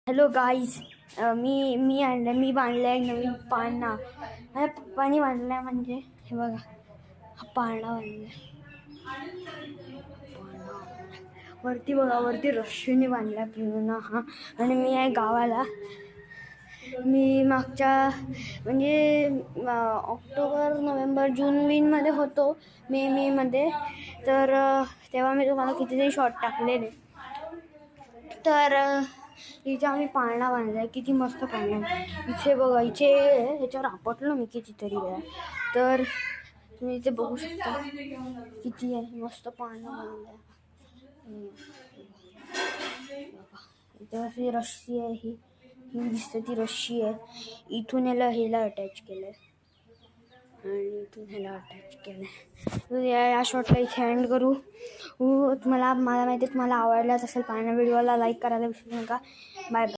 Hello guys, मी बांधलं आहे नवीन पाळणा. माझ्या पप्पानी बांधला आहे. म्हणजे हे बघा, हा पाळणा बांधला वरती. बघा वरती रश्मीने बांधला पूर्ण हा. आणि मी आहे गावाला. मी मागच्या म्हणजे ऑक्टोबर नोव्हेंबर जूनमध्ये होतो, मेमध्ये. तर तेव्हा मी तुम्हाला कितीतरी शॉट टाकलेले. तर इथे आम्ही पाळणा बांधला आहे. किती मस्त पाळणा आहे. इथे बघा, ह्याच्यावर आपटलो मी कितीतरी वेळा. तर तुम्ही इथे बघू शकता किती आहे मस्त पाळणा बांधला आहे. इथे अशी रस्सी आहे, ही दिसते ती रस्सी आहे. इथून ह्याला अटॅच केलं आहे आणि इथून ह्याला अटॅच केलं आहे. या शॉटला इथे एंड करू. मला माहिती आहे तुम्हाला आवडलाच असेल पाळणा. व्हिडिओला लाईक करायला विसरू नका. Bye bye.